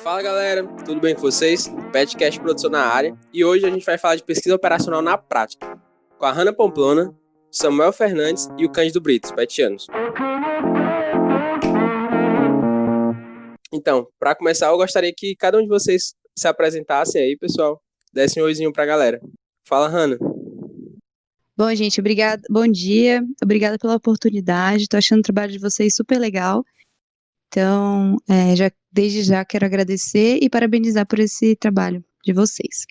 Fala galera, tudo bem com vocês? Petcast Produção na área e hoje a gente vai falar de pesquisa operacional na prática com a Hannah Pamplona, Samuel Fernandes e o Cândido Brito, petianos. Então, para começar, eu gostaria que cada um de vocês se apresentassem aí, pessoal, dessem um oizinho pra galera. Fala, Hannah. Bom, gente, obrigada. Bom dia, obrigada pela oportunidade. Tô achando o trabalho de vocês super legal. Então, desde já quero agradecer e parabenizar por esse trabalho de vocês.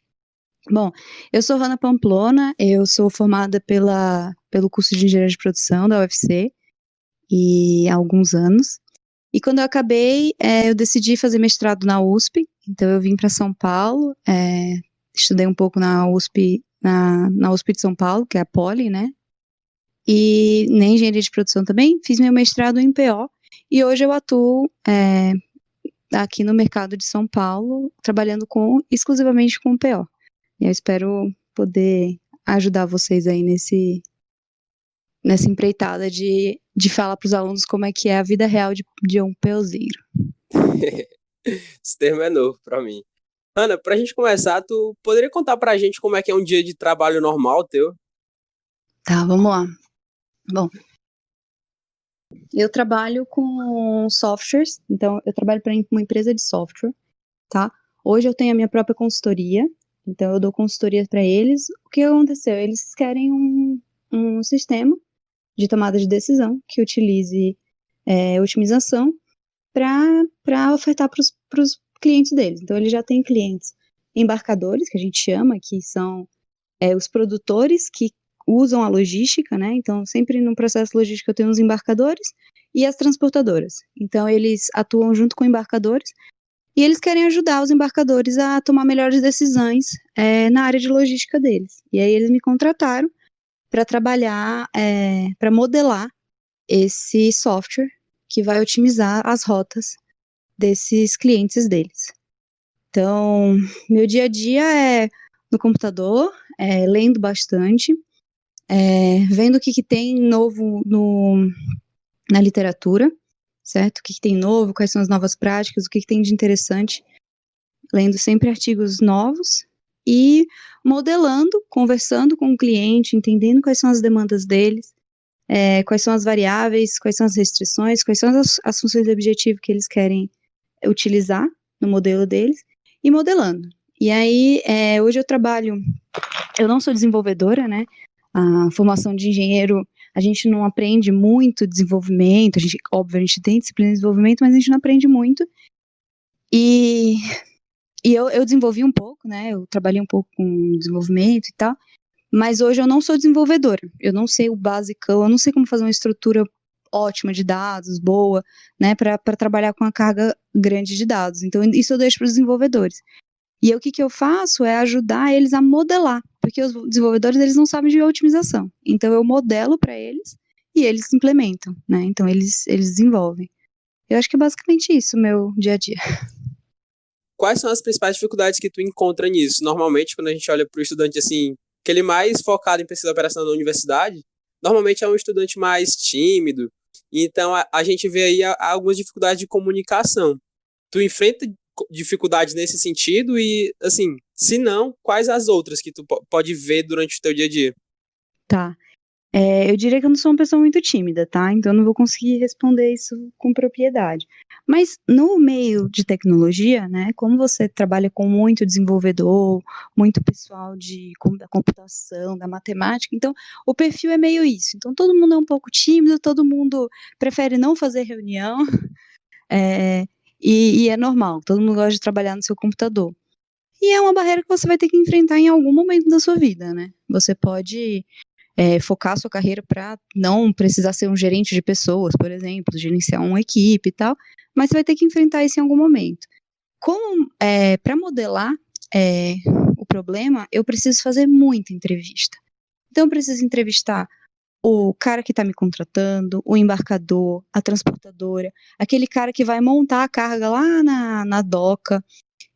Bom, eu sou Hannah Pamplona, eu sou formada pelo curso de Engenharia de Produção da UFC há alguns anos. E quando eu acabei, eu decidi fazer mestrado na USP, então eu vim para São Paulo, estudei um pouco na USP, na USP de São Paulo, que é a Poli, né? E na Engenharia de Produção também, fiz meu mestrado em PO, e hoje eu atuo aqui no mercado de São Paulo, trabalhando exclusivamente com PO. E eu espero poder ajudar vocês aí nessa empreitada de falar para os alunos como é que é a vida real de um POzeiro. Esse termo é novo para mim. Hannah, pra gente começar, tu poderia contar pra gente como é que é um dia de trabalho normal teu? Tá, vamos lá. Bom, eu trabalho com softwares, então eu trabalho para uma empresa de software, tá? Hoje eu tenho a minha própria consultoria, então eu dou consultoria para eles. O que aconteceu? Eles querem um sistema de tomada de decisão que utilize otimização para ofertar para os clientes deles. Então eles já têm clientes embarcadores, que a gente chama, que são os produtores que usam a logística, né? Então, sempre no processo logístico eu tenho os embarcadores e as transportadoras. Então, eles atuam junto com embarcadores e eles querem ajudar os embarcadores a tomar melhores decisões na área de logística deles. E aí, eles me contrataram para trabalhar, para modelar esse software que vai otimizar as rotas desses clientes deles. Então, meu dia a dia é no computador, lendo bastante, vendo o que tem novo na literatura, certo? O que tem novo, quais são as novas práticas, o que tem de interessante, lendo sempre artigos novos e modelando, conversando com o cliente, entendendo quais são as demandas deles, quais são as variáveis, quais são as restrições, quais são as funções de objetivo que eles querem utilizar no modelo deles e modelando. E aí, hoje eu não sou desenvolvedora, né? A formação de engenheiro, a gente não aprende muito desenvolvimento, óbvio, a gente tem disciplina de desenvolvimento, mas a gente não aprende muito. E eu desenvolvi um pouco, né? Eu trabalhei um pouco com desenvolvimento e tal, mas hoje eu não sou desenvolvedora. Eu não sei o basicão, eu não sei como fazer uma estrutura ótima de dados, boa, né? Para trabalhar com uma carga grande de dados. Então, isso eu deixo para os desenvolvedores. E o que eu faço é ajudar eles a modelar, porque os desenvolvedores eles não sabem de otimização. Então eu modelo para eles e eles implementam, né? Então eles desenvolvem. Eu acho que é basicamente isso, meu dia a dia. Quais são as principais dificuldades que tu encontra nisso? Normalmente, quando a gente olha para o estudante assim, aquele mais focado em pesquisa operacional na universidade, normalmente é um estudante mais tímido. Então a gente vê aí algumas dificuldades de comunicação. Tu enfrenta dificuldades nesse sentido e, assim, se não, quais as outras que tu pode ver durante o teu dia a dia? Tá. Eu diria que eu não sou uma pessoa muito tímida, tá? Então eu não vou conseguir responder isso com propriedade. Mas no meio de tecnologia, né, como você trabalha com muito desenvolvedor, muito pessoal da computação, da matemática, então o perfil é meio isso. Então todo mundo é um pouco tímido, todo mundo prefere não fazer reunião, e é normal, todo mundo gosta de trabalhar no seu computador. E é uma barreira que você vai ter que enfrentar em algum momento da sua vida, né? Você pode focar a sua carreira para não precisar ser um gerente de pessoas, por exemplo, gerenciar uma equipe e tal, mas você vai ter que enfrentar isso em algum momento. Para modelar o problema, eu preciso fazer muita entrevista. Então, eu preciso entrevistar o cara que está me contratando, o embarcador, a transportadora, aquele cara que vai montar a carga lá na doca.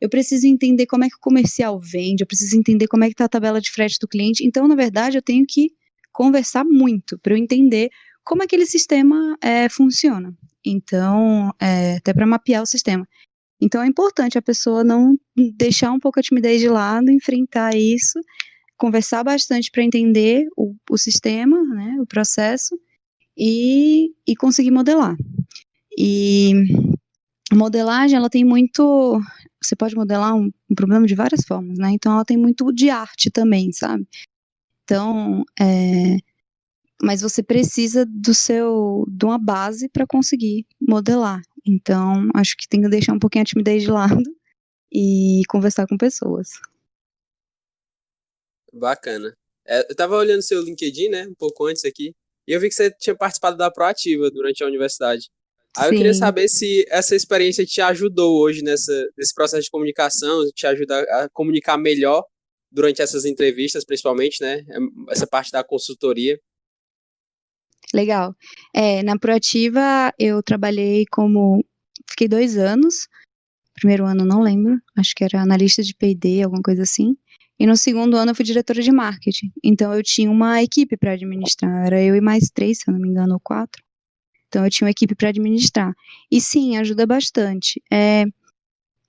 Eu preciso entender como é que o comercial vende, eu preciso entender como é que está a tabela de frete do cliente. Então, na verdade, eu tenho que conversar muito para eu entender como aquele sistema funciona. Então, até para mapear o sistema. Então é importante a pessoa não deixar um pouco a timidez de lado, enfrentar isso, conversar bastante para entender o sistema, né, o processo, e conseguir modelar. E a modelagem, ela tem muito... Você pode modelar um problema de várias formas, né? Então ela tem muito de arte também, sabe? Então, mas você precisa de uma base para conseguir modelar. Então, acho que tem que deixar um pouquinho a timidez de lado e conversar com pessoas. Bacana. Eu tava olhando seu LinkedIn, né, um pouco antes aqui, e eu vi que você tinha participado da Proativa durante a universidade. Aí eu queria Sim, saber se essa experiência te ajudou hoje nesse processo de comunicação, te ajuda a comunicar melhor durante essas entrevistas, principalmente, né, essa parte da consultoria. legal. Na Proativa, eu trabalhei fiquei 2 anos. Primeiro ano, não lembro. Acho que era analista de P&D, alguma coisa assim. E no segundo ano, eu fui diretora de marketing. Então, eu tinha uma equipe para administrar. Era eu e mais 3, se eu não me engano, ou 4. Então, eu tinha uma equipe para administrar. E sim, ajuda bastante.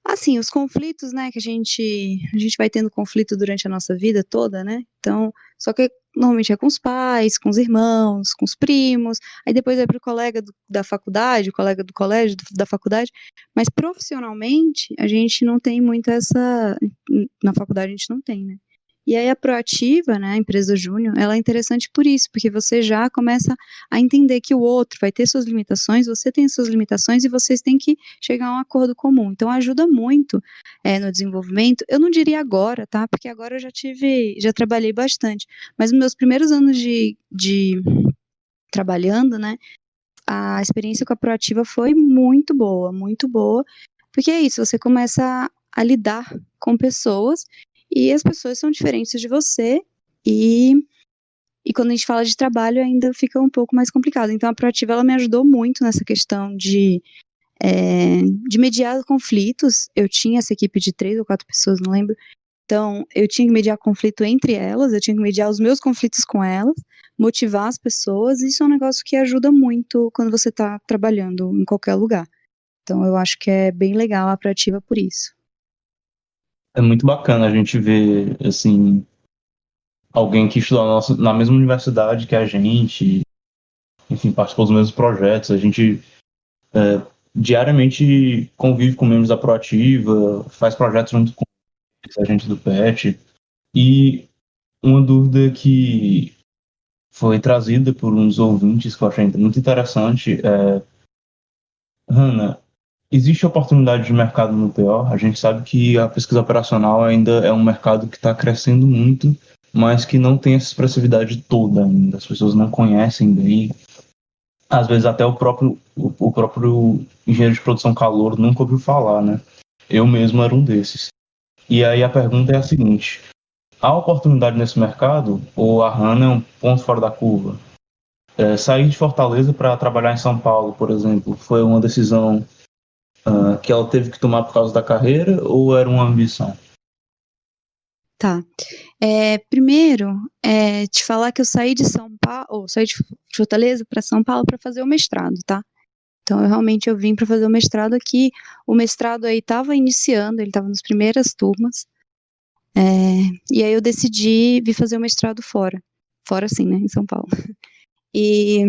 Assim, os conflitos, né, que a gente vai tendo conflito durante a nossa vida toda, né? Então, só que normalmente é com os pais, com os irmãos, com os primos, aí depois vai para o colega da faculdade, o colega do colégio, da faculdade, mas profissionalmente a gente não tem muito na faculdade a gente não tem, né? E aí a Proativa, né, a empresa Júnior, ela é interessante por isso, porque você já começa a entender que o outro vai ter suas limitações, você tem suas limitações e vocês têm que chegar a um acordo comum. Então ajuda muito no desenvolvimento. Eu não diria agora, tá? Porque agora eu já trabalhei bastante. Mas nos meus primeiros anos de trabalhando, né? A experiência com a Proativa foi muito boa. Porque é isso, você começa a lidar com pessoas e as pessoas são diferentes de você e quando a gente fala de trabalho ainda fica um pouco mais complicado. Então a Proativa ela me ajudou muito nessa questão de mediar conflitos. Eu tinha essa equipe de 3 ou 4 pessoas, não lembro. Então, eu tinha que mediar conflito entre elas, eu tinha que mediar os meus conflitos com elas, motivar as pessoas. Isso é um negócio que ajuda muito quando você está trabalhando em qualquer lugar. Então, eu acho que é bem legal a Proativa por isso. É muito bacana a gente ver, assim, alguém que estudou na mesma universidade que a gente, enfim, participou dos mesmos projetos. A gente diariamente convive com membros da Proativa, faz projetos junto com a gente do PET. E uma dúvida que foi trazida por uns ouvintes que eu achei muito interessante Hanna, existe oportunidade de mercado no PO? A gente sabe que a pesquisa operacional ainda é um mercado que está crescendo muito, mas que não tem essa expressividade toda ainda. As pessoas não conhecem bem. Às vezes até o próprio engenheiro de produção calor nunca ouviu falar, né? Eu mesmo era um desses. E aí a pergunta é a seguinte: há oportunidade nesse mercado ou a Hanna é um ponto fora da curva? Sair de Fortaleza para trabalhar em São Paulo, por exemplo, foi uma decisão que ela teve que tomar por causa da carreira ou era uma ambição? Tá. Primeiro, te falar que eu saí de São Paulo, ou saí de Fortaleza para São Paulo para fazer o mestrado, tá? Então, eu vim para fazer o mestrado aqui. O mestrado aí estava iniciando, ele estava nas primeiras turmas. E aí eu decidi vir fazer o mestrado fora. Fora, sim, né? Em São Paulo. E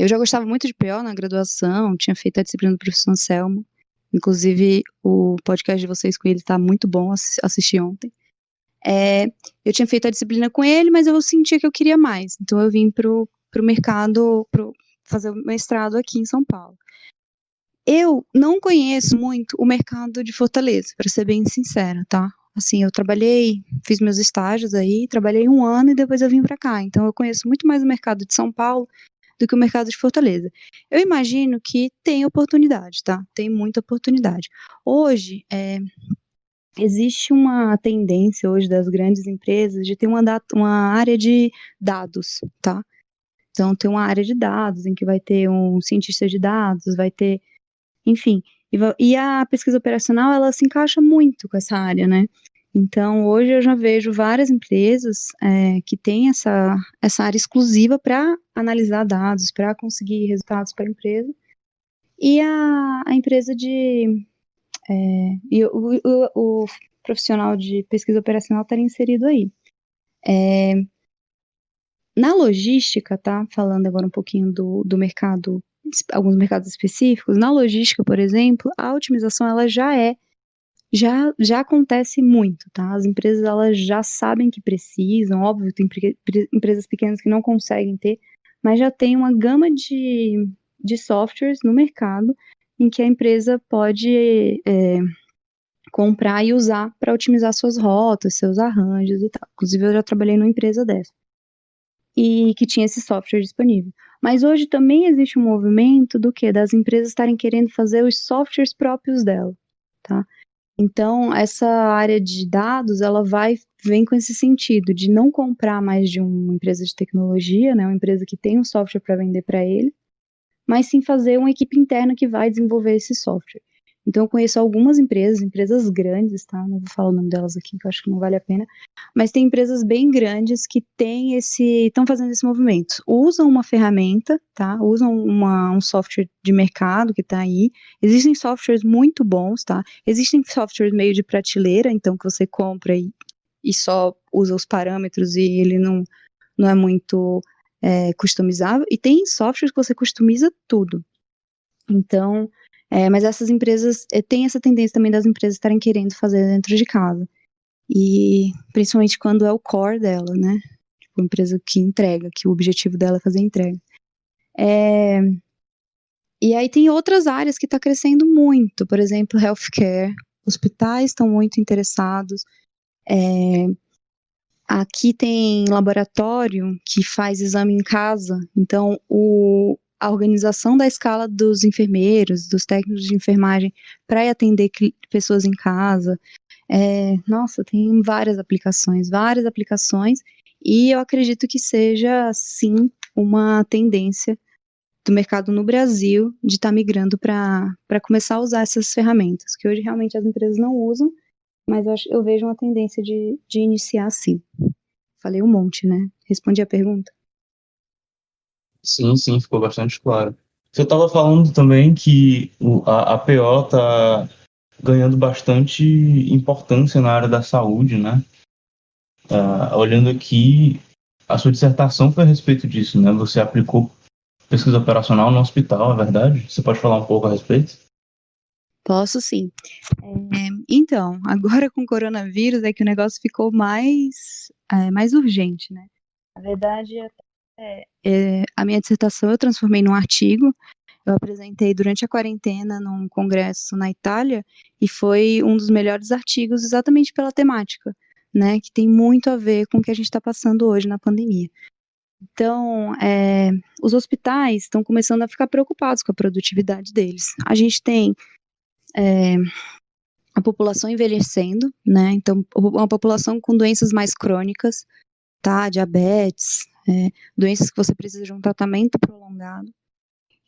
eu já gostava muito de PO na graduação, tinha feito a disciplina do professor Anselmo. Inclusive, o podcast de vocês com ele tá muito bom, assisti ontem. Eu tinha feito a disciplina com ele, mas eu sentia que eu queria mais. Então, eu vim pro mercado, fazer o mestrado aqui em São Paulo. Eu não conheço muito o mercado de Fortaleza, para ser bem sincera, tá? Assim, eu fiz meus estágios aí, trabalhei 1 ano e depois eu vim para cá. Então, eu conheço muito mais o mercado de São Paulo do que o mercado de Fortaleza. Eu imagino que tem oportunidade, tá? Tem muita oportunidade. Hoje, existe uma tendência hoje das grandes empresas de ter uma área de dados, tá? Então, tem uma área de dados em que vai ter um cientista de dados, vai ter, enfim. E a pesquisa operacional, ela se encaixa muito com essa área, né? Então, hoje eu já vejo várias empresas que têm essa área exclusiva para analisar dados, para conseguir resultados para a empresa. e a empresa e o profissional de pesquisa operacional estaria inserido aí. Na logística, tá? Falando agora um pouquinho do mercado, alguns mercados específicos, na logística, por exemplo, a otimização ela já acontece muito, tá? As empresas elas já sabem que precisam, óbvio, tem empresas pequenas que não conseguem ter, mas já tem uma gama de softwares no mercado em que a empresa pode comprar e usar para otimizar suas rotas, seus arranjos e tal. Inclusive, eu já trabalhei numa empresa dessa e que tinha esse software disponível. Mas hoje também existe um movimento do quê? Das empresas estarem querendo fazer os softwares próprios dela, tá? Então, essa área de dados, ela vem com esse sentido de não comprar mais de uma empresa de tecnologia, né, uma empresa que tem um software para vender para ele, mas sim fazer uma equipe interna que vai desenvolver esse software. Então, eu conheço algumas empresas grandes, tá? Não vou falar o nome delas aqui, que eu acho que não vale a pena, mas tem empresas bem grandes que estão fazendo esse movimento. Usam uma ferramenta, tá? Usam um software de mercado que está aí. Existem softwares muito bons, tá? Existem softwares meio de prateleira, então que você compra e só usa os parâmetros e ele não é muito customizável. E tem softwares que você customiza tudo. Então, mas essas empresas, tem essa tendência também das empresas estarem querendo fazer dentro de casa. E principalmente quando é o core dela, né? Tipo, uma empresa que entrega, que o objetivo dela é fazer entrega. E aí tem outras áreas que está crescendo muito, por exemplo, healthcare. Hospitais estão muito interessados. Aqui tem laboratório que faz exame em casa, então a organização da escala dos enfermeiros, dos técnicos de enfermagem para atender pessoas em casa. Nossa, tem várias aplicações, e eu acredito que seja, sim, uma tendência do mercado no Brasil de estar migrando para começar a usar essas ferramentas, que hoje realmente as empresas não usam, mas eu vejo uma tendência de iniciar sim. Falei um monte, né? Respondi a pergunta? Sim, sim, ficou bastante claro. Você estava falando também que a PO está ganhando bastante importância na área da saúde, né? Olhando aqui, a sua dissertação foi a respeito disso, né? Você aplicou pesquisa operacional no hospital, é verdade? Você pode falar um pouco a respeito? Posso sim. Então, agora com o coronavírus é que o negócio ficou mais urgente, né? Na verdade, a minha dissertação eu transformei num artigo. Eu apresentei durante a quarentena num congresso na Itália e foi um dos melhores artigos exatamente pela temática, né? Que tem muito a ver com o que a gente está passando hoje na pandemia. Então, os hospitais estão começando a ficar preocupados com a produtividade deles. A gente tem a população envelhecendo, né? Então, uma população com doenças mais crônicas, tá? Diabetes, doenças que você precisa de um tratamento prolongado.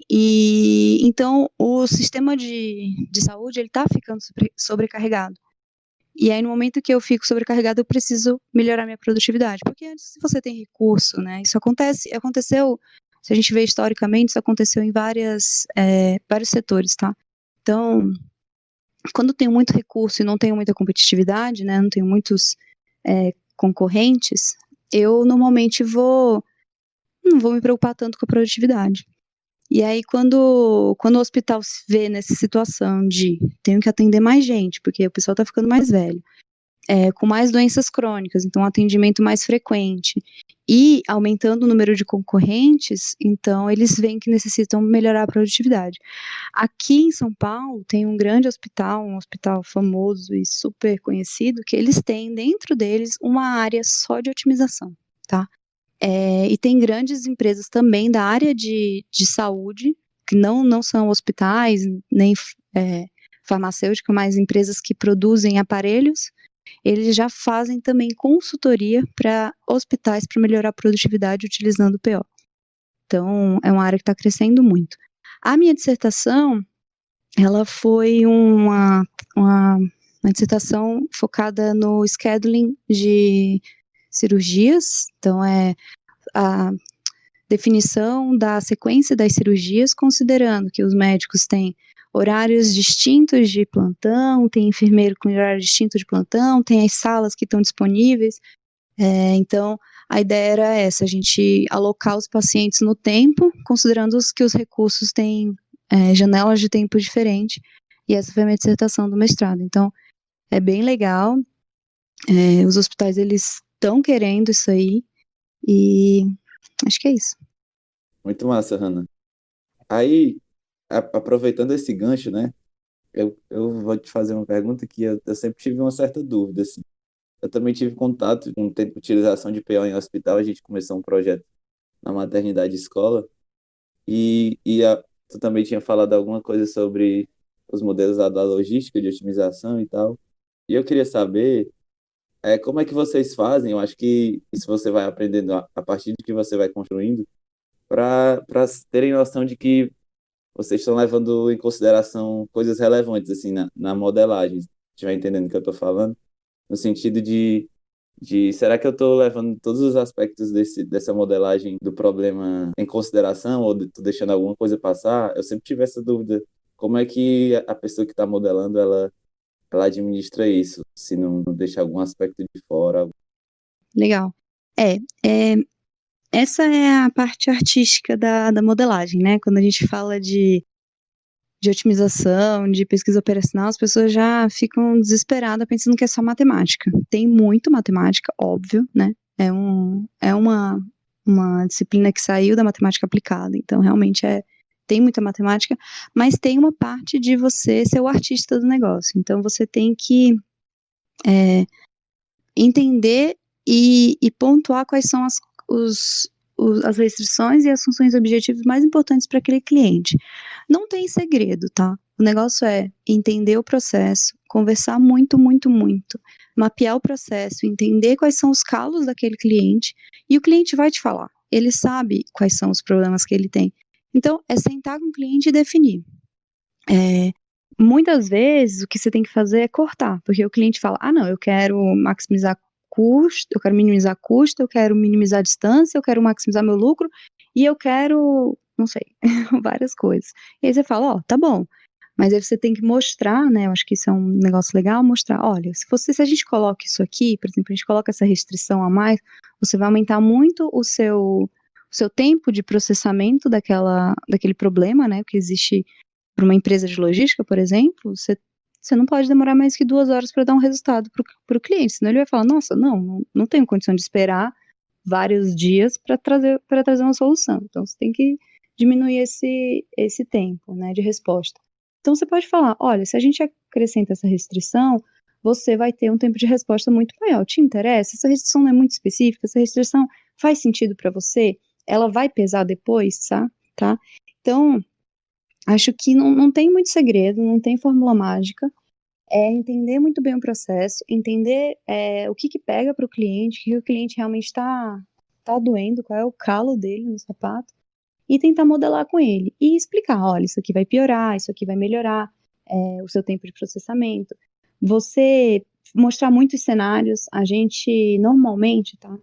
E então o sistema de saúde ele está ficando sobrecarregado. E aí no momento que eu fico sobrecarregado, eu preciso melhorar minha produtividade, porque antes se você tem recurso, né? Isso aconteceu, se a gente vê historicamente, isso aconteceu em vários setores, tá? Então, quando tenho muito recurso e não tenho muita competitividade, né? Não tenho muitos concorrentes, eu normalmente não vou me preocupar tanto com a produtividade. E aí, quando o hospital se vê nessa situação de tenho que atender mais gente, porque o pessoal está ficando mais velho, com mais doenças crônicas, então um atendimento mais frequente, e aumentando o número de concorrentes, então eles veem que necessitam melhorar a produtividade. Aqui em São Paulo tem um grande hospital, um hospital famoso e super conhecido, que eles têm dentro deles uma área só de otimização, tá? E tem grandes empresas também da área de saúde, que não são hospitais, nem farmacêuticas, mas empresas que produzem aparelhos, eles já fazem também consultoria para hospitais para melhorar a produtividade utilizando o PO. Então, é uma área que está crescendo muito. A minha dissertação, ela foi uma dissertação focada no scheduling de cirurgias, então definição da sequência das cirurgias, considerando que os médicos têm horários distintos de plantão, tem enfermeiro com horário distinto de plantão, tem as salas que estão disponíveis. Então, a ideia era essa, a gente alocar os pacientes no tempo, considerando que os recursos têm janelas de tempo diferentes, e essa foi a minha dissertação do mestrado. Então, é bem legal, os hospitais, eles estão querendo isso aí, e acho que é isso. Muito massa, Hannah. Aí, aproveitando esse gancho, né, eu vou te fazer uma pergunta que eu sempre tive uma certa dúvida, assim. Eu também tive contato com utilização de PO em hospital, a gente começou um projeto na maternidade escola, e tu também tinha falado alguma coisa sobre os modelos da logística de otimização e tal, e eu queria saber como é que vocês fazem. Eu acho que isso você vai aprendendo a partir de que você vai construindo, para terem noção de que vocês estão levando em consideração coisas relevantes assim na modelagem. Estiver entendendo o que eu estou falando? No sentido de será que eu estou levando todos os aspectos dessa modelagem do problema em consideração, ou estou deixando alguma coisa passar? Eu sempre tive essa dúvida. Como é que a pessoa que está modelando, ela administra isso, se não deixa algum aspecto de fora? Legal. Essa é a parte artística da modelagem, né? Quando a gente fala de otimização, de pesquisa operacional, as pessoas já ficam desesperadas pensando que é só matemática. Tem muito matemática, óbvio, né? É uma disciplina que saiu da matemática aplicada, então realmente tem muita matemática, mas tem uma parte de você ser o artista do negócio. Então você tem que entender e pontuar quais são as restrições e as funções objetivas mais importantes para aquele cliente. Não tem segredo, tá? O negócio é entender o processo, conversar muito, muito, muito, mapear o processo, entender quais são os calos daquele cliente, e o cliente vai te falar. Ele sabe quais são os problemas que ele tem. Então, é sentar com o cliente e definir. Muitas vezes, o que você tem que fazer é cortar, porque o cliente fala, não, eu quero maximizar custo, eu quero minimizar custo, eu quero minimizar a distância, eu quero maximizar meu lucro, e eu quero, não sei, várias coisas. E aí você fala, tá bom, mas aí você tem que mostrar, né, eu acho que isso é um negócio legal, mostrar, olha, se a gente coloca isso aqui, por exemplo, a gente coloca essa restrição a mais, você vai aumentar muito o seu tempo de processamento daquele problema, né, que existe para uma empresa de logística, por exemplo, você não pode demorar mais que 2 horas para dar um resultado para o cliente, senão ele vai falar, nossa, não tenho condição de esperar vários dias para trazer uma solução. Então, você tem que diminuir esse tempo, né, de resposta. Então, você pode falar, olha, se a gente acrescenta essa restrição, você vai ter um tempo de resposta muito maior. Te interessa? Essa restrição não é muito específica? Essa restrição faz sentido para você? Ela vai pesar depois, tá? Então, acho que não tem muito segredo, não tem fórmula mágica. É entender muito bem o processo, entender o que pega para o cliente, o que o cliente realmente está doendo, qual é o calo dele no sapato, e tentar modelar com ele. E explicar, olha, isso aqui vai piorar, isso aqui vai melhorar o seu tempo de processamento. Você mostrar muitos cenários, a gente normalmente, tá?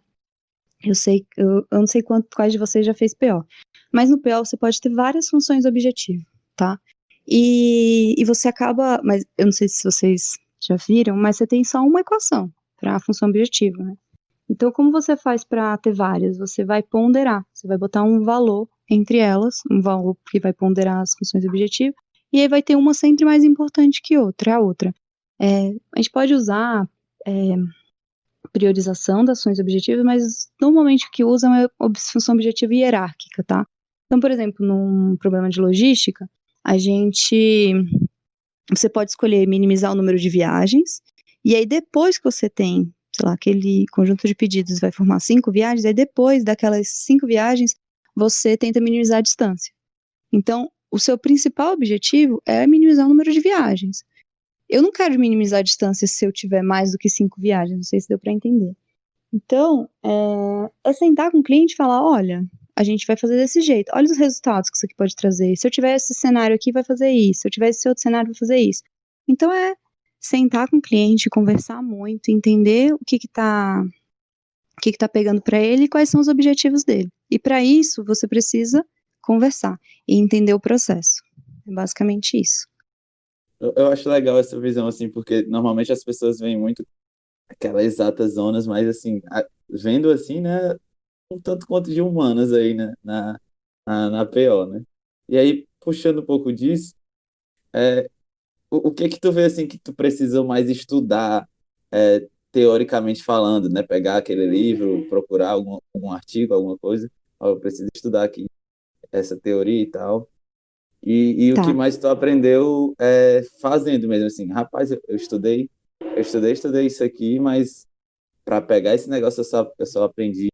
Eu não sei quais de vocês já fez PO, mas no PO você pode ter várias funções objetivas, tá? E você acaba, mas eu não sei se vocês já viram, mas você tem só uma equação para a função objetiva, né? Então, como você faz para ter várias? Você vai ponderar, você vai botar um valor entre elas, um valor que vai ponderar as funções objetivas, e aí vai ter uma sempre mais importante que a outra. A gente pode usar priorização das ações objetivas, mas normalmente o que usam é função objetiva hierárquica, tá? Então, por exemplo, num problema de logística, você pode escolher minimizar o número de viagens, e aí depois que você tem, sei lá, aquele conjunto de pedidos vai formar 5 viagens, aí depois daquelas 5 viagens, você tenta minimizar a distância. Então, o seu principal objetivo é minimizar o número de viagens. Eu não quero minimizar a distância se eu tiver mais do que 5 viagens, não sei se deu para entender. Então, é sentar com o cliente e falar, olha, a gente vai fazer desse jeito, olha os resultados que isso aqui pode trazer, se eu tiver esse cenário aqui, vai fazer isso, se eu tiver esse outro cenário, vai fazer isso. Então, sentar com o cliente, conversar muito, entender o que está o que está pegando para ele e quais são os objetivos dele. E para isso, você precisa conversar e entender o processo. É basicamente isso. Eu acho legal essa visão, assim, porque normalmente as pessoas veem muito aquelas exatas zonas, mas, assim, vendo assim, né, um tanto quanto de humanas aí, né, na PO, né? E aí, puxando um pouco disso, o que que tu vê, assim, que tu precisa mais estudar, teoricamente falando, né? Pegar aquele livro, procurar algum artigo, alguma coisa, ó, eu preciso estudar aqui essa teoria e tal. E o que Tá, mais tu aprendeu fazendo mesmo, assim, rapaz, eu estudei isso aqui, mas para pegar esse negócio eu só aprendi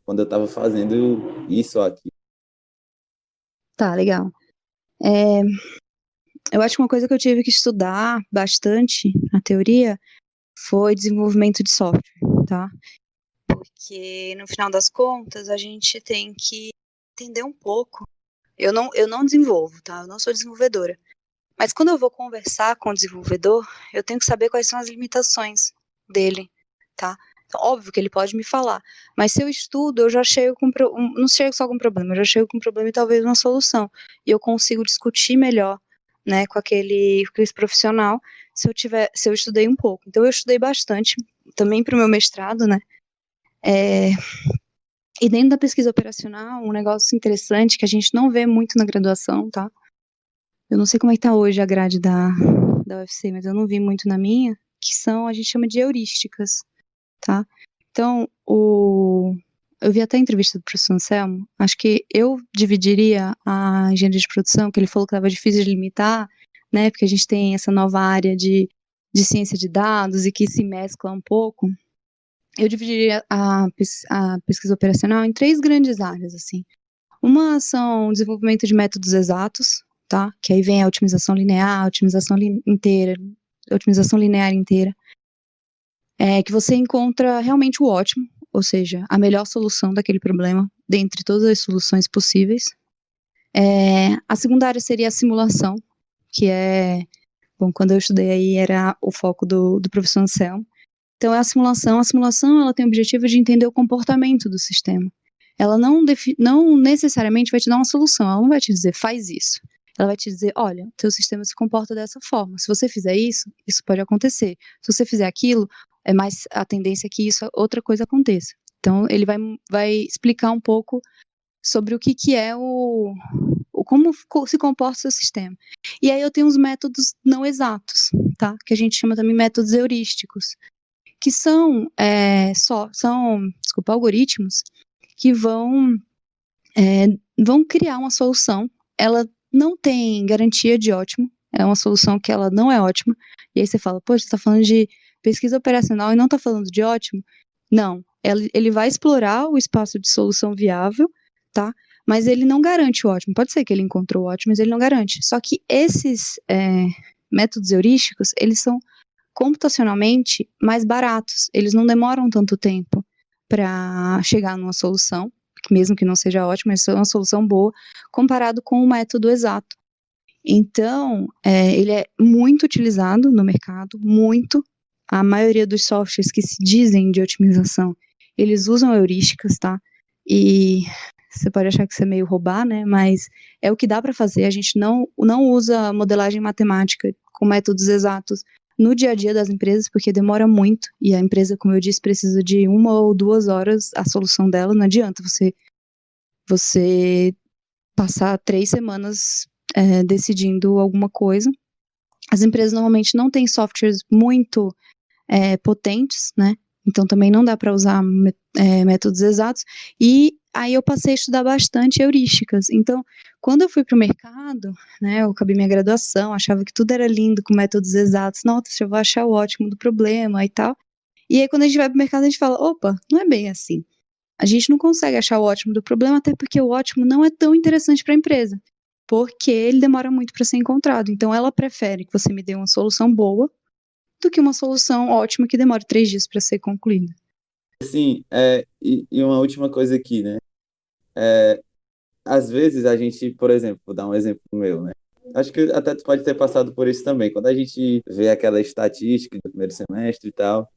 quando eu estava fazendo isso aqui. tá, legal. É, eu acho que uma coisa que eu tive que estudar bastante na teoria foi desenvolvimento de software, tá? Porque no final das contas a gente tem que entender um pouco. Eu não desenvolvo, tá? Eu não sou desenvolvedora. Mas quando eu vou conversar com o desenvolvedor, eu tenho que saber quais são as limitações dele, tá? Então, óbvio que ele pode me falar, mas se eu estudo, eu já chego não chego só com problema, eu já chego com problema e talvez uma solução. E eu consigo discutir melhor, né, com esse profissional, se eu estudei um pouco. Então eu estudei bastante, também para o meu mestrado, né? E dentro da pesquisa operacional, um negócio interessante que a gente não vê muito na graduação, tá? Eu não sei como é que tá hoje a grade da UFC, mas eu não vi muito na minha, que são, a gente chama de heurísticas, tá? Então, eu vi até a entrevista do professor Anselmo, acho que eu dividiria a engenharia de produção, que ele falou que estava difícil de limitar, né, porque a gente tem essa nova área de ciência de dados e que se mescla um pouco. Eu dividiria a pesquisa operacional em 3 grandes áreas, assim. Uma são o desenvolvimento de métodos exatos, tá? Que aí vem a otimização linear, otimização linear inteira, que você encontra realmente o ótimo, ou seja, a melhor solução daquele problema, dentre todas as soluções possíveis. A segunda área seria a simulação, que bom, quando eu estudei aí era o foco do professor Anselmo. Então, é a simulação. A simulação, ela tem o objetivo de entender o comportamento do sistema. Ela não necessariamente vai te dar uma solução, ela não vai te dizer, faz isso. Ela vai te dizer, olha, teu sistema se comporta dessa forma. Se você fizer isso, isso pode acontecer. Se você fizer aquilo, é mais a tendência que isso, outra coisa aconteça. Então, ele vai explicar um pouco sobre o que é como se comporta o seu sistema. E aí eu tenho os métodos não exatos, tá? Que a gente chama também métodos heurísticos, que são algoritmos que vão criar uma solução. Ela não tem garantia de ótimo, é uma solução que ela não é ótima. E aí você fala, poxa, você está falando de pesquisa operacional e não está falando de ótimo? Não, ele vai explorar o espaço de solução viável, tá? Mas ele não garante o ótimo. Pode ser que ele encontrou o ótimo, mas ele não garante. Só que esses métodos heurísticos, eles são computacionalmente mais baratos. Eles não demoram tanto tempo para chegar numa solução, mesmo que não seja ótima, mas é uma solução boa, comparado com o método exato. Então, ele é muito utilizado no mercado, muito. A maioria dos softwares que se dizem de otimização, eles usam heurísticas, tá? E você pode achar que isso é meio roubar, né? Mas é o que dá para fazer. A gente não usa modelagem matemática com métodos exatos no dia a dia das empresas, porque demora muito, e a empresa, como eu disse, precisa de 1 ou 2 horas a solução dela. Não adianta você passar 3 semanas decidindo alguma coisa. As empresas normalmente não têm softwares muito potentes, né? Então também não dá para usar métodos exatos. E aí eu passei a estudar bastante heurísticas. Então, quando eu fui para o mercado, né, eu acabei minha graduação, achava que tudo era lindo com métodos exatos. Nossa, eu vou achar o ótimo do problema e tal. E aí quando a gente vai para o mercado, a gente fala, opa, não é bem assim. A gente não consegue achar o ótimo do problema, até porque o ótimo não é tão interessante para a empresa, porque ele demora muito para ser encontrado. Então, ela prefere que você me dê uma solução boa do que uma solução ótima que demore 3 dias para ser concluída. Assim, e uma última coisa aqui, né? Às vezes a gente, por exemplo, vou dar um exemplo meu, né? Acho que até tu pode ter passado por isso também. Quando a gente vê aquela estatística do primeiro semestre e tal,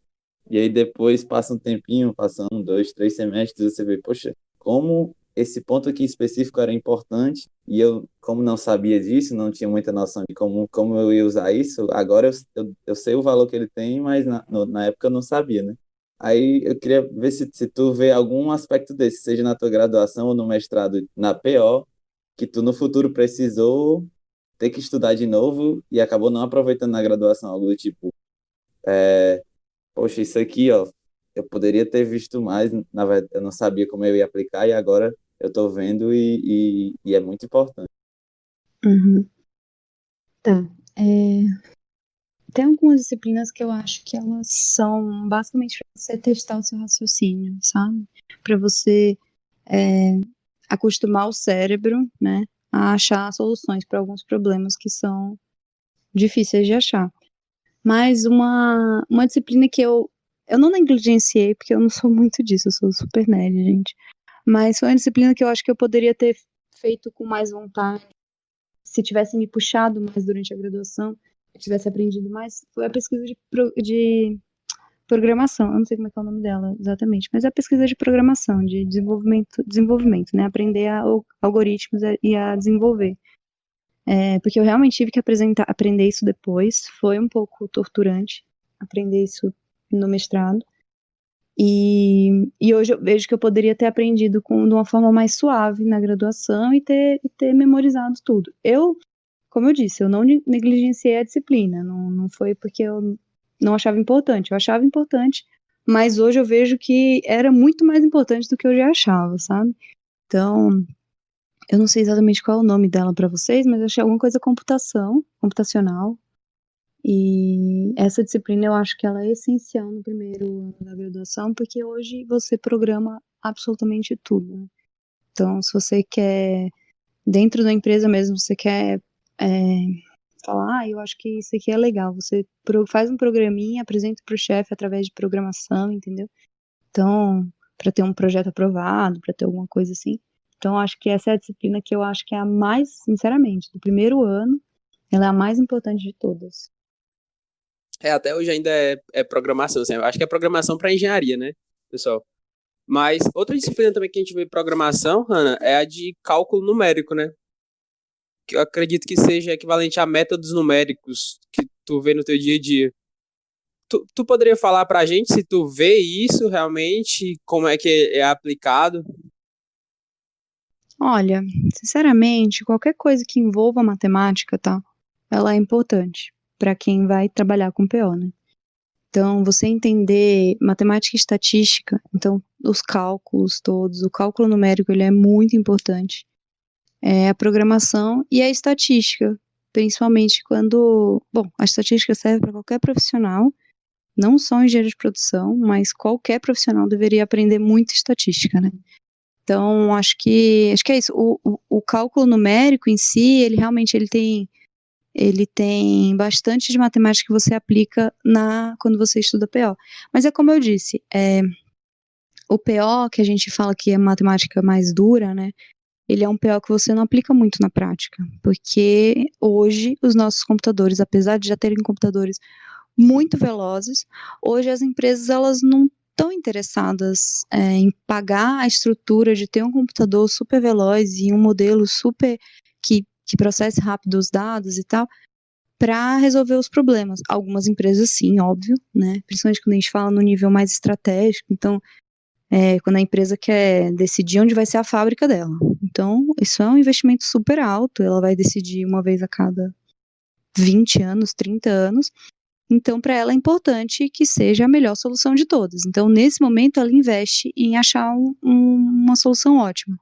E aí depois passa um tempinho, passa 1, 2, 3 semestres, você vê, poxa, como esse ponto aqui específico era importante e eu, como não sabia disso, não tinha muita noção de como eu ia usar isso, agora eu sei o valor que ele tem, mas na época eu não sabia, né? Aí eu queria ver se tu vê algum aspecto desse, seja na tua graduação ou no mestrado na PO, que tu no futuro precisou ter que estudar de novo e acabou não aproveitando na graduação, algo do tipo, poxa, isso aqui, ó, eu poderia ter visto mais, na verdade, eu não sabia como eu ia aplicar e agora eu tô vendo e é muito importante. Uhum. Tá. Tem algumas disciplinas que eu acho que elas são basicamente para você testar o seu raciocínio, sabe? Para você acostumar o cérebro, né, a achar soluções para alguns problemas que são difíceis de achar. Mas uma disciplina que eu não negligenciei, porque eu não sou muito disso, eu sou super nerd, gente. Mas foi uma disciplina que eu acho que eu poderia ter feito com mais vontade, se tivesse me puxado mais durante a graduação, eu tivesse aprendido mais, foi a pesquisa de programação. Eu não sei como é que é o nome dela exatamente, mas é a pesquisa de programação, de desenvolvimento, né? Aprender algoritmos e a desenvolver. Porque eu realmente tive que aprender isso depois. Foi um pouco torturante aprender isso no mestrado. E hoje eu vejo que eu poderia ter aprendido de uma forma mais suave na graduação e ter memorizado tudo. Como eu disse, eu não negligenciei a disciplina. Não foi porque eu não achava importante. Eu achava importante, mas hoje eu vejo que era muito mais importante do que eu já achava, sabe? Então, eu não sei exatamente qual é o nome dela para vocês, mas eu achei alguma coisa computacional. E essa disciplina eu acho que ela é essencial no primeiro ano da graduação, porque hoje você programa absolutamente tudo, né? Então, se você quer, dentro da empresa mesmo, você quer falar, eu acho que isso aqui é legal, você faz um programinha, apresenta para o chefe através de programação, entendeu? Então, para ter um projeto aprovado, para ter alguma coisa assim. Então, acho que essa é a disciplina que eu acho que é a mais, sinceramente, do primeiro ano, ela é a mais importante de todas. Até hoje ainda é programação, assim, eu acho que é programação para engenharia, né, pessoal? Mas outra disciplina também que a gente vê em programação, Hanna, é a de cálculo numérico, né? Que eu acredito que seja equivalente a métodos numéricos que tu vê no teu dia a dia. Tu poderia falar pra gente se tu vê isso realmente, como é que é aplicado? Olha, sinceramente, qualquer coisa que envolva matemática, tá? Ela é importante para quem vai trabalhar com PO, né? Então, você entender matemática e estatística, então, os cálculos todos, o cálculo numérico, ele é muito importante. A programação e a estatística, principalmente quando, bom, a estatística serve para qualquer profissional, não só engenheiro de produção, mas qualquer profissional deveria aprender muito estatística, né? Então, acho que é isso. O cálculo numérico em si, ele realmente ele tem bastante de matemática que você aplica quando você estuda PO. Mas é como eu disse, o PO, que a gente fala que é matemática mais dura, né? Ele é um PO que você não aplica muito na prática, porque hoje os nossos computadores, apesar de já terem computadores muito velozes, hoje as empresas elas não estão interessadas em pagar a estrutura de ter um computador super veloz e um modelo super que processe rápido os dados e tal, para resolver os problemas. Algumas empresas sim, óbvio, né? Principalmente quando a gente fala no nível mais estratégico, então quando a empresa quer decidir onde vai ser a fábrica dela. Então, isso é um investimento super alto, ela vai decidir uma vez a cada 20 anos, 30 anos. Então, para ela é importante que seja a melhor solução de todas. Então, nesse momento, ela investe em achar uma solução ótima.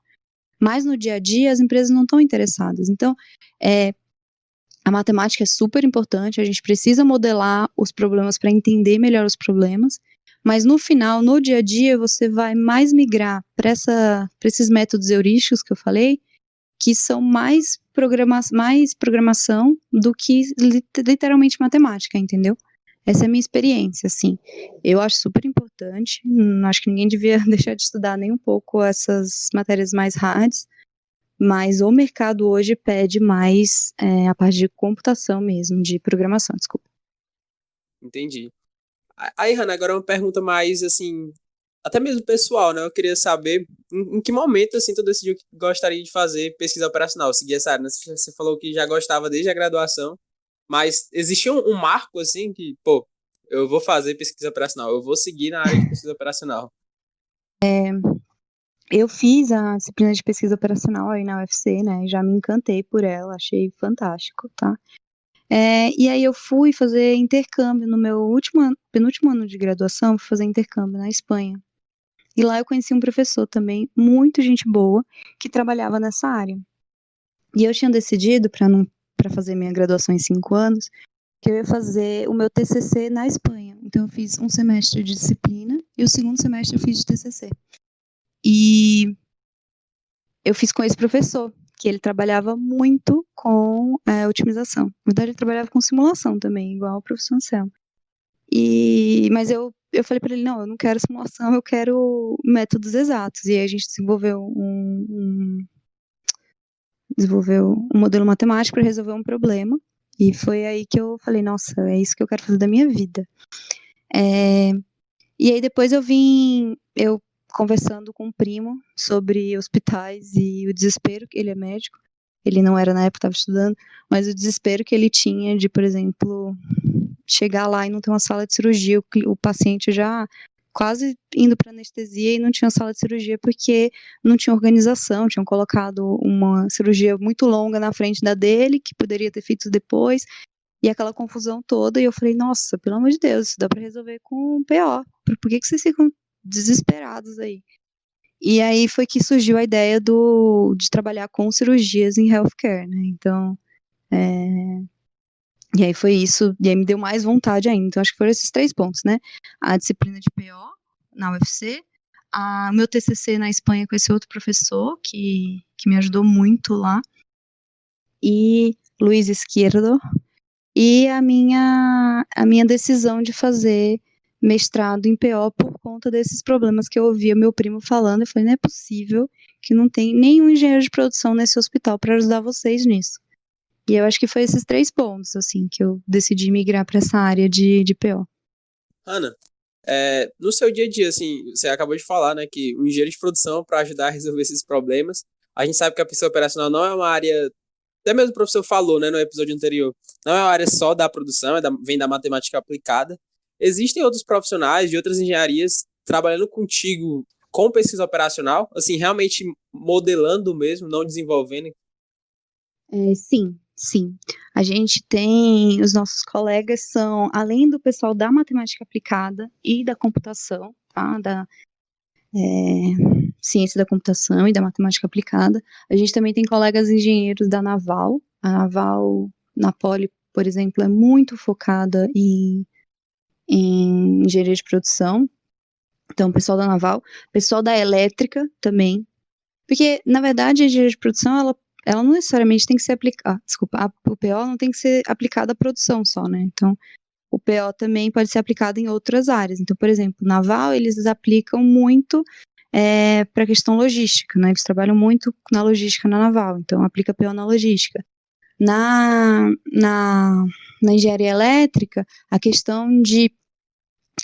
Mas no dia a dia, as empresas não estão interessadas. Então, a matemática é super importante, a gente precisa modelar os problemas para entender melhor os problemas, mas no final, no dia a dia, você vai mais migrar para esses métodos heurísticos que eu falei, que são mais programação do que literalmente matemática, entendeu? Essa é a minha experiência, assim. Eu acho super importante, não acho que ninguém devia deixar de estudar nem um pouco essas matérias mais hards, mas o mercado hoje pede mais a parte de computação mesmo, de programação, desculpa. Entendi. Aí, Hannah, agora uma pergunta mais, assim, até mesmo pessoal, né? Eu queria saber em que momento, assim, tu decidiu que gostaria de fazer pesquisa operacional, seguir essa área, né? Você falou que já gostava desde a graduação, mas existia um marco, assim, que, pô, eu vou fazer pesquisa operacional, eu vou seguir na área de pesquisa operacional. Eu fiz a disciplina de pesquisa operacional aí na UFC, né? Já me encantei por ela, achei fantástico, tá? E aí eu fui fazer intercâmbio no meu penúltimo ano de graduação, fui fazer intercâmbio na Espanha. E lá eu conheci um professor também, muito gente boa, que trabalhava nessa área. E eu tinha decidido, para fazer minha graduação em 5 anos, que eu ia fazer o meu TCC na Espanha. Então eu fiz um semestre de disciplina e o segundo semestre eu fiz de TCC. E eu fiz com esse professor, que ele trabalhava muito com otimização. Na verdade, ele trabalhava com simulação também, igual o professor Anselmo. Mas eu falei para ele, não, eu não quero simulação, eu quero métodos exatos. E aí a gente desenvolveu um modelo matemático para resolver um problema. E foi aí que eu falei, nossa, é isso que eu quero fazer da minha vida. E aí depois eu conversando com um primo sobre hospitais e o desespero, ele é médico, ele não era na época, estava estudando, mas o desespero que ele tinha de, por exemplo, chegar lá e não ter uma sala de cirurgia, o paciente já quase indo para anestesia e não tinha sala de cirurgia porque não tinha organização, tinham colocado uma cirurgia muito longa na frente da dele, que poderia ter feito depois, e aquela confusão toda, e eu falei, nossa, pelo amor de Deus, isso dá para resolver com um PO, por que vocês ficam desesperados aí? E aí foi que surgiu a ideia de trabalhar com cirurgias em healthcare, né? Então, e aí foi isso, e aí me deu mais vontade ainda. Então, acho que foram esses 3 pontos, né? A disciplina de PO na UFC, meu TCC na Espanha com esse outro professor, que me ajudou muito lá, e Luiz Izquierdo, e a minha decisão de fazer mestrado em PO por conta desses problemas que eu ouvia meu primo falando. Eu falei, não é possível que não tem nenhum engenheiro de produção nesse hospital para ajudar vocês nisso. E eu acho que foi esses 3 pontos, assim, que eu decidi migrar para essa área de PO. Hannah, no seu dia a dia, assim, você acabou de falar, né, que o engenheiro de produção para ajudar a resolver esses problemas, a gente sabe que a pesquisa operacional não é uma área, até mesmo o professor falou, né, no episódio anterior, não é uma área só da produção, vem da matemática aplicada. Existem outros profissionais de outras engenharias trabalhando contigo com pesquisa operacional, assim, realmente modelando mesmo, não desenvolvendo? Sim, sim. A gente tem, os nossos colegas são, além do pessoal da matemática aplicada e da computação, tá? Da ciência da computação e da matemática aplicada, a gente também tem colegas engenheiros da Naval. A Naval, na Poli, por exemplo, é muito focada em engenharia de produção. Então, pessoal da Naval, pessoal da elétrica também. Porque, na verdade, a engenharia de produção, ela não necessariamente tem que ser aplicada. Desculpa, o PO não tem que ser aplicado à produção só, né? Então, o PO também pode ser aplicado em outras áreas. Então, por exemplo, Naval, eles aplicam muito para a questão logística, né? Eles trabalham muito na logística na Naval, então aplica PO na logística. Na engenharia elétrica, a questão de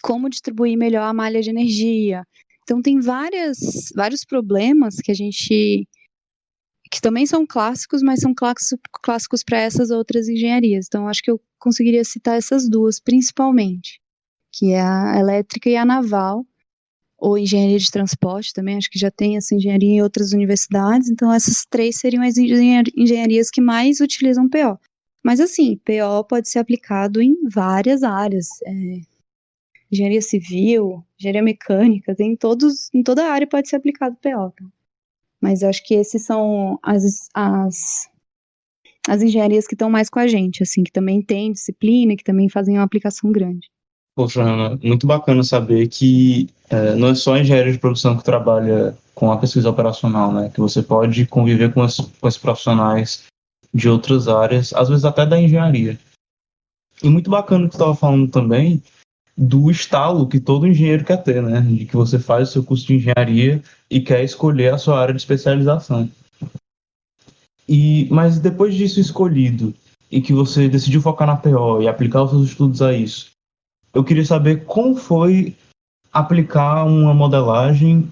como distribuir melhor a malha de energia. Então, tem vários problemas que também são clássicos, mas são clássicos para essas outras engenharias. Então, acho que eu conseguiria citar essas 2, principalmente, que é a elétrica e a naval, ou engenharia de transporte também, acho que já tem essa engenharia em outras universidades. Então, essas 3 seriam as engenharias que mais utilizam PO. Mas, assim, PO pode ser aplicado em várias áreas, engenharia civil, engenharia mecânica, em toda a área pode ser aplicado PO, tá? Mas eu acho que esses são as engenharias que estão mais com a gente, assim, que também têm disciplina, que também fazem uma aplicação grande. Poxa, Ana, muito bacana saber que não é só a engenharia de produção que trabalha com a pesquisa operacional, né? Que você pode conviver com esses profissionais de outras áreas, às vezes até da engenharia. E muito bacana que você estava falando também do estalo que todo engenheiro quer ter, né? De que você faz o seu curso de engenharia e quer escolher a sua área de especialização. Mas depois disso escolhido, e que você decidiu focar na PO e aplicar os seus estudos a isso, eu queria saber como foi aplicar uma modelagem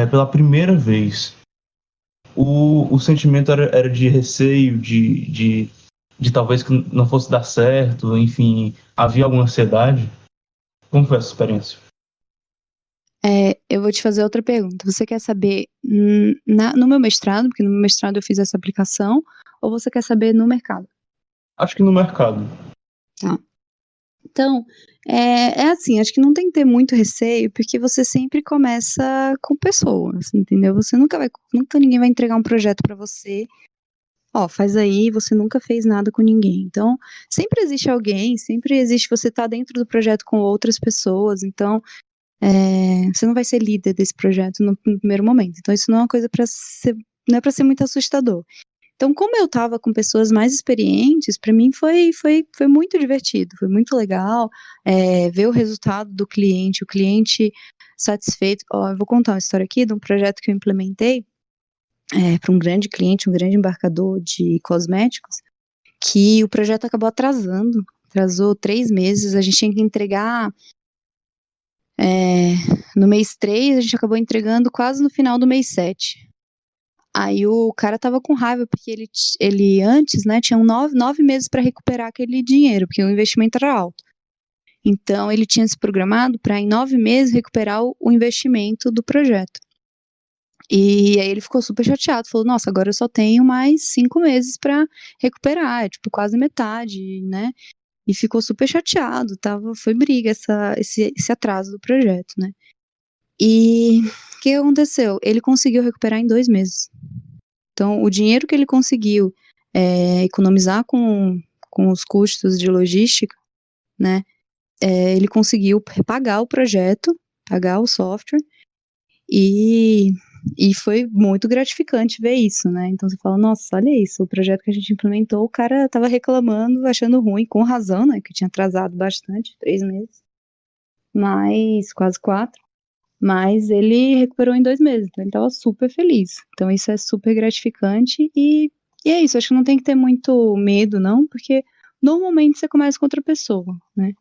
pela primeira vez. O sentimento era de receio, de talvez que não fosse dar certo, enfim, havia alguma ansiedade? Como foi essa experiência? Eu vou te fazer outra pergunta. Você quer saber no meu mestrado, porque no meu mestrado eu fiz essa aplicação, ou você quer saber no mercado? Acho que no mercado. Tá. Então, assim, acho que não tem que ter muito receio, porque você sempre começa com pessoas, entendeu? Nunca ninguém vai entregar um projeto pra você, ó, faz aí, você nunca fez nada com ninguém. Então, sempre existe alguém, sempre existe, você tá dentro do projeto com outras pessoas, então, você não vai ser líder desse projeto no primeiro momento. Então, isso não é uma coisa não é pra ser muito assustador. Então, como eu estava com pessoas mais experientes, para mim foi muito divertido, foi muito legal ver o resultado do cliente, o cliente satisfeito. Ó, eu vou contar uma história aqui de um projeto que eu implementei para um grande cliente, um grande embarcador de cosméticos, que o projeto acabou atrasou 3 meses, a gente tinha que entregar no mês 3, a gente acabou entregando quase no final do mês 7. Aí o cara tava com raiva, porque ele antes, né, tinha 9 meses para recuperar aquele dinheiro, porque o investimento era alto. Então, ele tinha se programado para, em 9 meses, recuperar o investimento do projeto. E aí ele ficou super chateado, falou, nossa, agora eu só tenho mais 5 meses para recuperar, tipo, quase metade, né? E ficou super chateado, foi briga esse atraso do projeto, né? E o que aconteceu? Ele conseguiu recuperar em 2 meses. Então, o dinheiro que ele conseguiu economizar com os custos de logística, né, ele conseguiu repagar o projeto, pagar o software, e foi muito gratificante ver isso, né? Então você fala, nossa, olha isso, o projeto que a gente implementou, o cara estava reclamando, achando ruim, com razão, né, que tinha atrasado bastante, 3 meses, mas quase 4. Mas ele recuperou em 2 meses, então ele estava super feliz. Então isso é super gratificante e é isso, acho que não tem que ter muito medo, não, porque normalmente você começa com outra pessoa, né?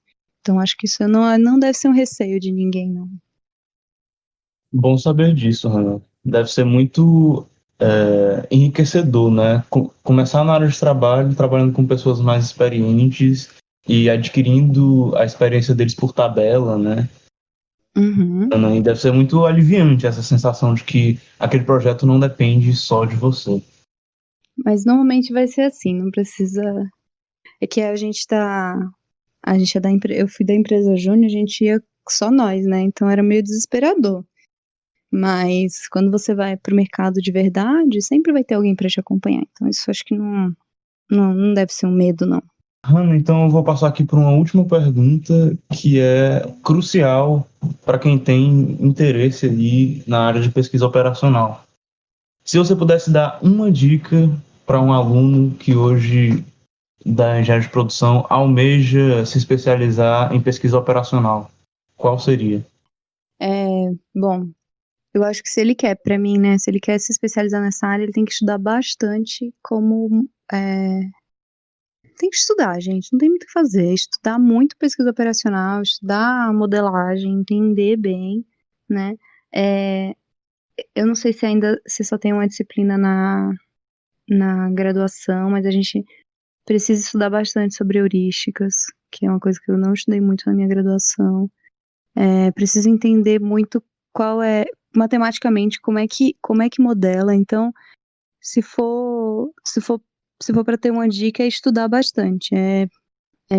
Então acho que isso não deve ser um receio de ninguém, não. Bom saber disso, Hannah. Deve ser muito enriquecedor, né? Começar na área de trabalho, trabalhando com pessoas mais experientes e adquirindo a experiência deles por tabela, né? Uhum. E deve ser muito aliviante essa sensação de que aquele projeto não depende só de você. Mas normalmente vai ser assim, não precisa. É que a gente é eu fui da empresa Júnior, a gente ia só nós, né? Então era meio desesperador. Mas quando você vai pro mercado de verdade, sempre vai ter alguém para te acompanhar. Então isso acho que não deve ser um medo, não. Hannah, então eu vou passar aqui por uma última pergunta que é crucial para quem tem interesse aí na área de pesquisa operacional. Se você pudesse dar uma dica para um aluno que hoje da engenharia de produção almeja se especializar em pesquisa operacional, qual seria? Bom, eu acho que se ele quer, pra mim, né, se ele quer se especializar nessa área, ele tem que estudar bastante tem que estudar, gente, não tem muito o que fazer. Estudar muito pesquisa operacional, estudar modelagem, entender bem, né? É, eu não sei se ainda se só tem uma disciplina na graduação, mas a gente precisa estudar bastante sobre heurísticas, que é uma coisa que eu não estudei muito na minha graduação. Preciso entender muito matematicamente como é que modela. Então, se for se for para ter uma dica, é estudar bastante.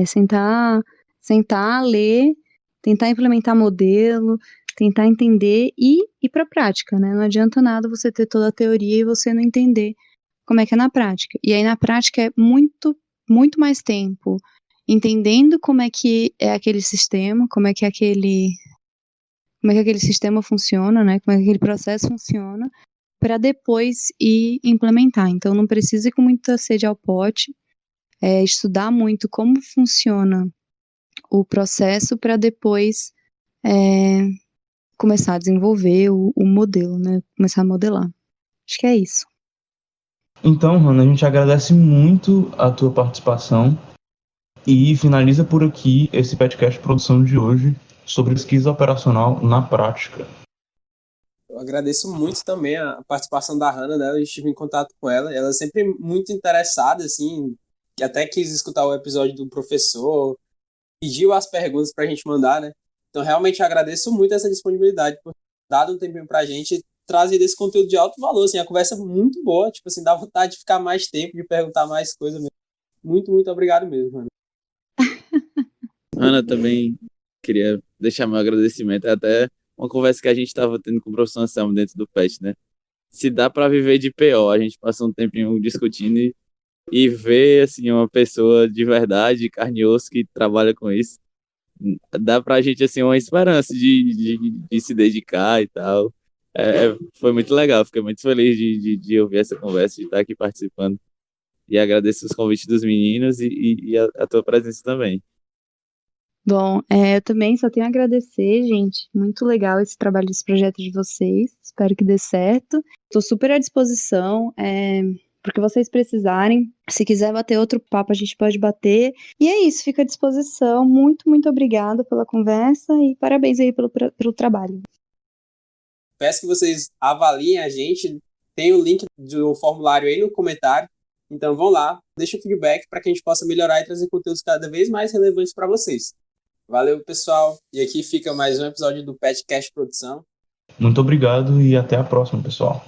Sentar, ler, tentar implementar modelo, tentar entender e ir para a prática, né? Não adianta nada você ter toda a teoria e você não entender como é que é na prática. E aí na prática é muito, muito mais tempo entendendo como é que é aquele sistema, como é que aquele sistema funciona, né? Como é que aquele processo funciona, para depois ir implementar. Então não precisa ir com muita sede ao pote, estudar muito como funciona o processo para depois começar a desenvolver o modelo, né? Começar a modelar. Acho que é isso. Então, Hannah, a gente agradece muito a tua participação E finaliza por aqui esse podcast produção de hoje sobre pesquisa operacional na prática. Eu agradeço muito também a participação da Hannah, né? Eu estive em contato com ela. Ela é sempre muito interessada, assim, que até quis escutar o episódio do professor, pediu as perguntas para a gente mandar, né? Então, realmente, eu agradeço muito essa disponibilidade por ter dado um tempinho para a gente trazer esse conteúdo de alto valor, assim, a conversa é muito boa, tipo assim, dá vontade de ficar mais tempo, de perguntar mais coisas mesmo. Muito, muito obrigado mesmo, Hannah. Ana, também queria deixar meu agradecimento. É até uma conversa que a gente estava tendo com o professor Anselmo dentro do PET, né? Se dá para viver de PO, a gente passou um tempinho discutindo e ver assim, uma pessoa de verdade, carne e osso, que trabalha com isso, dá pra gente assim, uma esperança de se dedicar e tal. Foi muito legal, fiquei muito feliz de ouvir essa conversa, de estar aqui participando. E agradeço os convites dos meninos e a tua presença também. Bom, eu também só tenho a agradecer, gente. Muito legal esse trabalho, esse projeto de vocês. Espero que dê certo. Estou super à disposição, porque vocês precisarem. Se quiser bater outro papo, a gente pode bater. E é isso, fica à disposição. Muito, muito obrigada pela conversa e parabéns aí pelo trabalho. Peço que vocês avaliem a gente, tem o link do formulário aí no comentário. Então vão lá, deixa o feedback para que a gente possa melhorar e trazer conteúdos cada vez mais relevantes para vocês. Valeu, pessoal. E aqui fica mais um episódio do PetCast Produção. Muito obrigado e até a próxima, pessoal.